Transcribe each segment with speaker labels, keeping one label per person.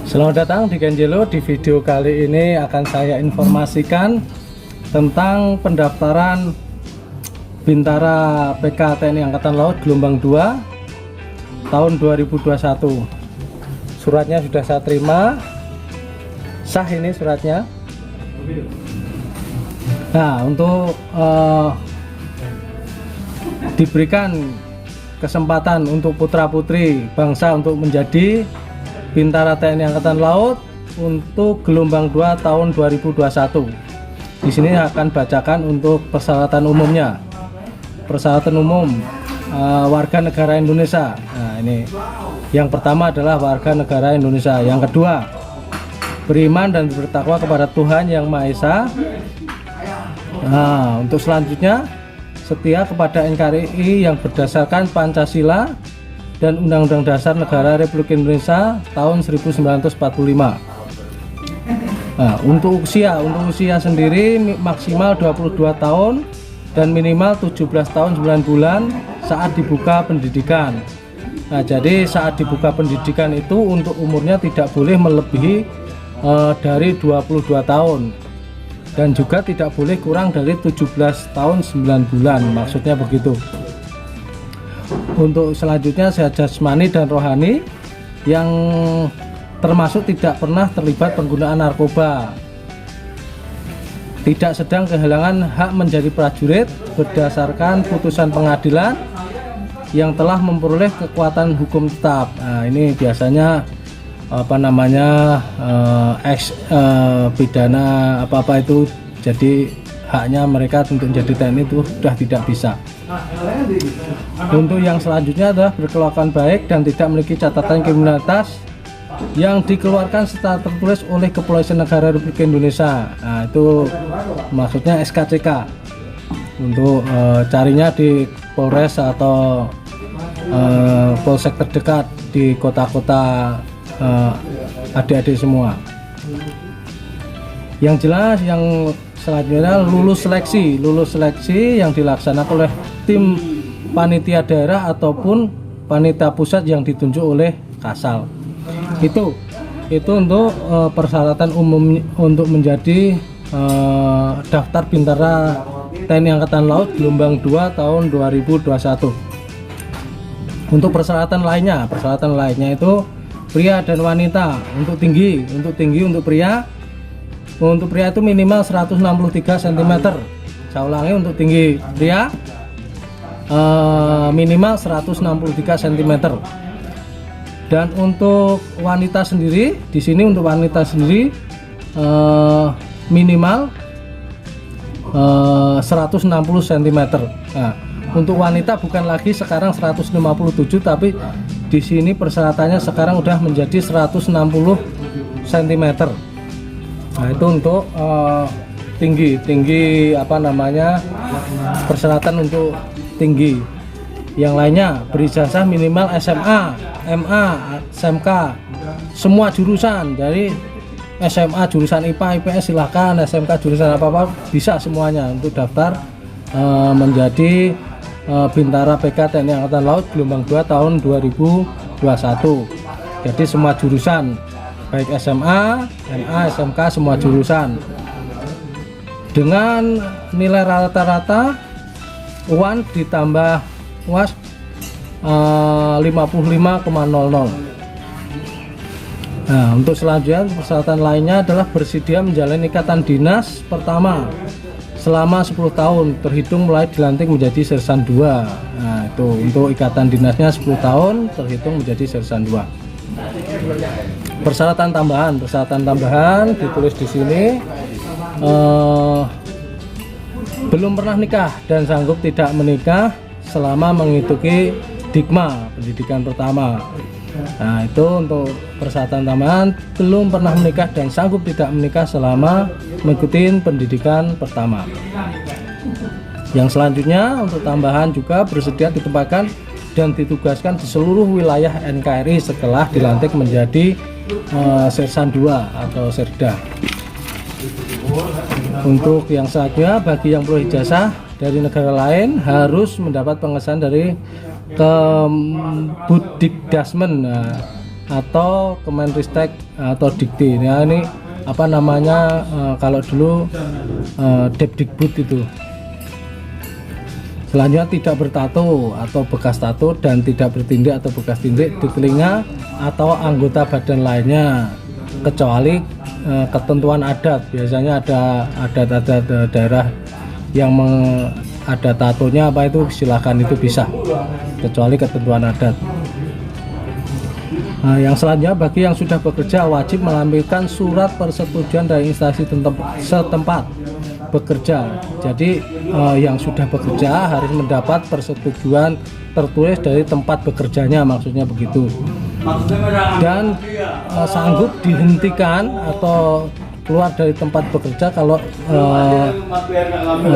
Speaker 1: Selamat datang di Kenjelo. Di video kali ini akan saya informasikan tentang pendaftaran Bintara PK TNI Angkatan Laut gelombang 2 tahun 2021. Suratnya sudah saya terima, sah ini suratnya. Nah, untuk diberikan kesempatan untuk putra-putri bangsa untuk menjadi Bintara TNI Angkatan Laut untuk gelombang 2 tahun 2021. Di sini akan bacakan untuk persyaratan umumnya. Persyaratan umum warga negara Indonesia. Nah, ini yang pertama adalah warga negara Indonesia. Yang kedua, beriman dan bertakwa kepada Tuhan Yang Maha Esa. Nah, untuk selanjutnya, setia kepada NKRI yang berdasarkan Pancasila dan Undang-Undang Dasar Negara Republik Indonesia tahun 1945. Nah, untuk usia sendiri maksimal 22 tahun dan minimal 17 tahun 9 bulan saat dibuka pendidikan. Nah, jadi saat dibuka pendidikan itu untuk umurnya tidak boleh melebihi dari 22 tahun dan juga tidak boleh kurang dari 17 tahun 9 bulan, maksudnya begitu. Untuk selanjutnya, sehat jasmani dan rohani yang termasuk tidak pernah terlibat penggunaan narkoba, tidak sedang kehilangan hak menjadi prajurit berdasarkan putusan pengadilan yang telah memperoleh kekuatan hukum tetap. Nah, ini biasanya pidana apa itu, jadi haknya mereka untuk menjadi TNI itu sudah tidak bisa. Untuk yang selanjutnya adalah berkelakuan baik dan tidak memiliki catatan kriminalitas yang dikeluarkan secara tertulis oleh Kepolisian Negara Republik Indonesia. Nah, itu maksudnya SKCK. Untuk carinya di Polres atau polsek terdekat di kota-kota adik-adik semua. Yang jelas, yang selanjutnya lulus seleksi yang dilaksanakan oleh tim panitia daerah ataupun panitia pusat yang ditunjuk oleh Kasal. Itu untuk persyaratan umum untuk menjadi daftar Bintara TNI Angkatan Laut gelombang 2 tahun 2021. Untuk persyaratan lainnya itu pria dan wanita. Untuk tinggi untuk pria itu minimal 163 cm. Saya ulangi, untuk tinggi pria minimal 163 cm. Dan untuk wanita sendiri, di sini untuk wanita sendiri minimal 160 cm. Nah, untuk wanita bukan lagi sekarang 157, tapi di sini persyaratannya sekarang udah menjadi 160 cm. Nah, itu untuk tinggi persyaratan untuk tinggi. Yang lainnya berijazah minimal SMA, MA, SMK, semua jurusan. Dari SMA jurusan IPA, IPS silahkan, SMK jurusan apa bisa semuanya untuk daftar menjadi Bintara PK TNI Angkatan Laut gelombang 2 tahun 2021. Jadi semua jurusan, baik SMA, MA, SMK, semua jurusan dengan nilai rata-rata UAN ditambah UAS 55,00. Nah, untuk selanjutnya persyaratan lainnya adalah bersedia menjalani ikatan dinas pertama selama 10 tahun terhitung mulai dilantik menjadi sersan 2. Nah, itu untuk ikatan dinasnya 10 tahun terhitung menjadi sersan 2. Persyaratan tambahan ditulis di sini, belum pernah nikah dan sanggup tidak menikah selama mengikuti Dikma pendidikan pertama. Nah, itu untuk persyaratan tambahan, belum pernah menikah dan sanggup tidak menikah selama mengikuti pendidikan pertama. Yang selanjutnya untuk tambahan juga bersedia ditempatkan dan ditugaskan di seluruh wilayah NKRI setelah dilantik menjadi sersan 2 atau serda. Untuk yang selanjutnya, bagi yang perlu ijazah dari negara lain harus mendapat pengesahan dari Kemdikbudmen atau Kemenristek atau dikti. Ya ini apa namanya, kalau dulu Depdikbud itu. Selanjutnya tidak bertato atau bekas tato dan tidak bertindik atau bekas tindik di telinga atau anggota badan lainnya, kecuali ketentuan adat. Biasanya ada adat daerah yang ada tatonya apa itu, silakan, itu bisa, kecuali ketentuan adat. Nah, yang selanjutnya, bagi yang sudah bekerja wajib melampirkan surat persetujuan dari instansi setempat bekerja. Jadi yang sudah bekerja harus mendapat persetujuan tertulis dari tempat bekerjanya, maksudnya begitu. Dan sanggup dihentikan atau keluar dari tempat bekerja kalau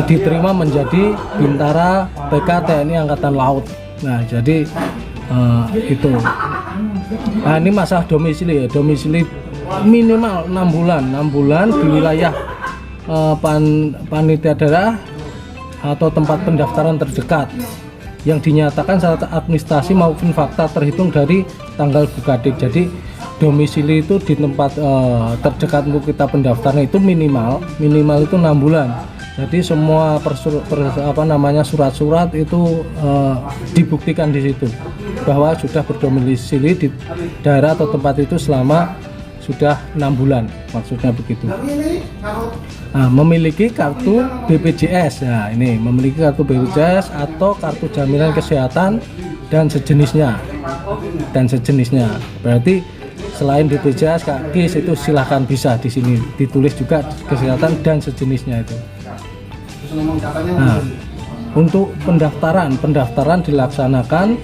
Speaker 1: diterima menjadi bintara PK TNI Angkatan Laut. Nah, jadi itu. Nah, ini masalah domisili ya. Domisili minimal 6 bulan di wilayah panitia daerah atau tempat pendaftaran terdekat yang dinyatakan secara administrasi maupun fakta terhitung dari tanggal bukadik. Jadi domisili itu di tempat terdekat untuk kita pendaftaran itu minimal itu 6 bulan. Jadi semua surat-surat itu dibuktikan di situ bahwa sudah berdomisili di daerah atau tempat itu selama sudah 6 bulan, maksudnya begitu. Nah, memiliki kartu BPJS. Nah, ini memiliki kartu BPJS atau kartu jaminan kesehatan dan sejenisnya. Berarti selain BPJS, KIS itu silahkan, bisa di sini ditulis juga kesehatan dan sejenisnya itu. Nah, untuk pendaftaran dilaksanakan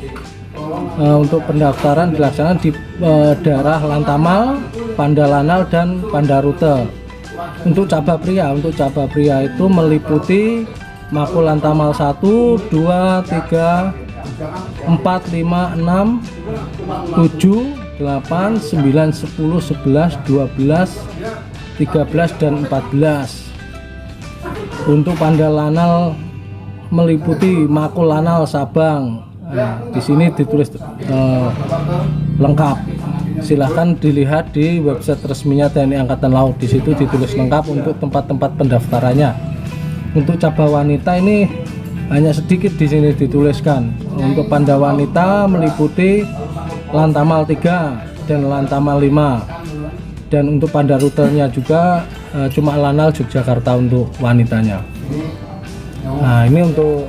Speaker 1: di daerah Lantamal, Pandalanal dan Pandarute. Untuk cabang pria itu meliputi Mako Lantamal 1, 2, 3, 4, 5, 6, 7, 8, 9, 10, 11, 12, 13 dan 14. Untuk Pandalanal meliputi Mako Lanal Sabang. Nah, di sini ditulis lengkap. Silahkan dilihat di website resminya TNI Angkatan Laut. Di situ ditulis lengkap untuk tempat-tempat pendaftarannya. Untuk cabang wanita ini hanya sedikit di sini dituliskan. Untuk Panda wanita meliputi Lantamal 3 dan Lantamal 5. Dan untuk Panda rutenya juga cuma Lanal Yogyakarta untuk wanitanya. Nah, ini untuk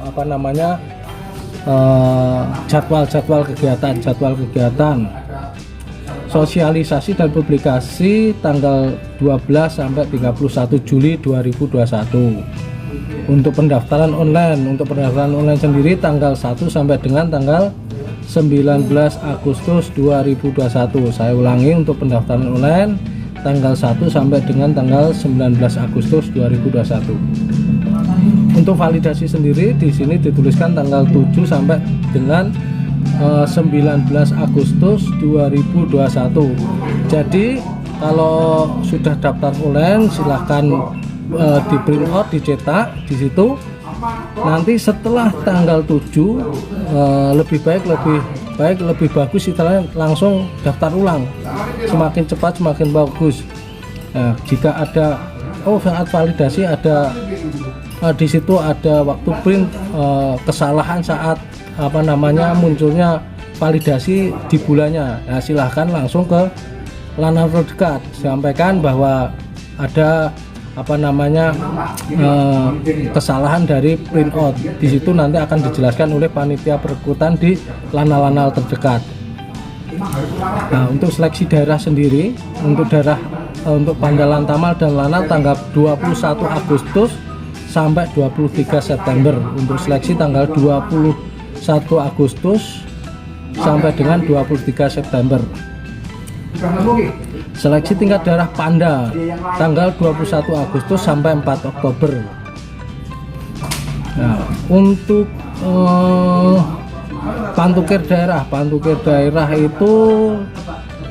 Speaker 1: jadwal kegiatan. Sosialisasi dan publikasi tanggal 12 sampai 31 Juli 2021. Untuk pendaftaran online sendiri tanggal 1 sampai dengan tanggal 19 Agustus 2021. Saya ulangi, untuk pendaftaran online tanggal 1 sampai dengan tanggal 19 Agustus 2021. Untuk validasi sendiri di sini dituliskan tanggal 7 sampai dengan 19 Agustus 2021. Jadi kalau sudah daftar online silahkan di print out, dicetak di situ. Nanti setelah tanggal 7 lebih bagus istilahnya langsung daftar ulang. Semakin cepat semakin bagus. Nah, jika ada saat validasi ada di situ ada waktu print kesalahan saat munculnya validasi di bulannya. Nah, silahkan langsung ke Lanal terdekat, sampaikan bahwa ada kesalahan dari print out. Di situ nanti akan dijelaskan oleh panitia perekrutan di Lanal terdekat. Nah, untuk seleksi daerah sendiri, untuk Panda Lantamal dan Lanal tanggal 21 Agustus sampai 23 September. Untuk seleksi tanggal 21 Agustus sampai dengan 23 September. Seleksi tingkat daerah Panda tanggal 21 Agustus sampai 4 Oktober. Nah, untuk pantukir daerah itu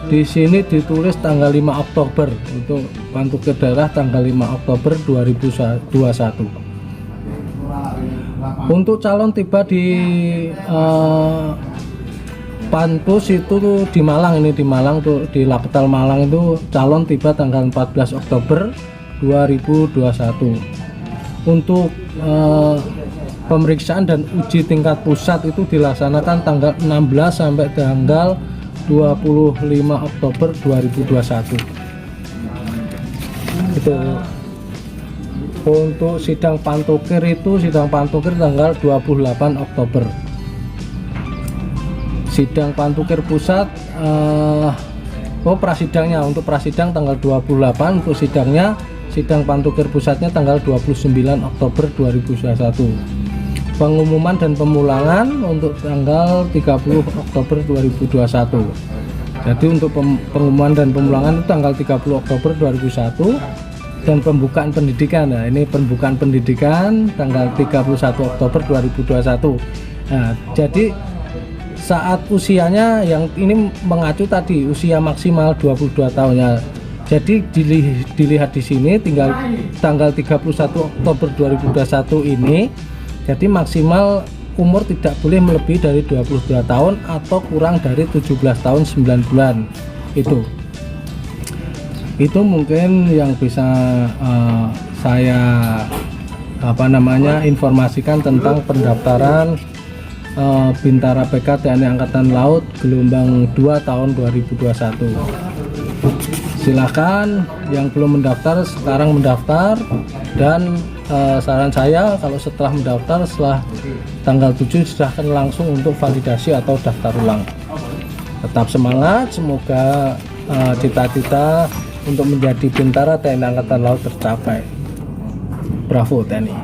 Speaker 1: di sini ditulis tanggal 5 Oktober. Untuk pantukir daerah tanggal 5 Oktober 2021. Untuk calon tiba di Pantus itu tuh di Malang, ini di Malang tuh, di Lapetal Malang itu calon tiba tanggal 14 Oktober 2021. Untuk pemeriksaan dan uji tingkat pusat itu dilaksanakan tanggal 16 sampai tanggal 25 Oktober 2021. Itu untuk sidang Pantukir itu, sidang Pantukir tanggal 28 Oktober. Sidang Pantukir pusat prasidangnya, untuk prasidang tanggal 28, untuk sidang Pantukir pusatnya tanggal 29 Oktober 2021. Pengumuman dan pemulangan untuk tanggal 30 Oktober 2021. Jadi untuk pengumuman dan pemulangan itu tanggal 30 Oktober 2021, dan pembukaan pendidikan. Nah, ini pembukaan pendidikan tanggal 31 Oktober 2021. Nah, jadi saat usianya yang ini mengacu tadi usia maksimal 22 tahunnya. Jadi dilihat di sini tinggal tanggal 31 Oktober 2021 ini. Jadi maksimal umur tidak boleh melebihi dari 22 tahun atau kurang dari 17 tahun 9 bulan. Itu mungkin yang bisa saya informasikan tentang pendaftaran Bintara PK TNI Angkatan Laut gelombang 2 tahun 2021. Silakan yang belum mendaftar sekarang mendaftar, dan saran saya kalau setelah mendaftar setelah tanggal 7 silahkan langsung untuk validasi atau daftar ulang. Tetap semangat, semoga cita-cita untuk menjadi Bintara TNI Angkatan Laut tercapai. Bravo TNI.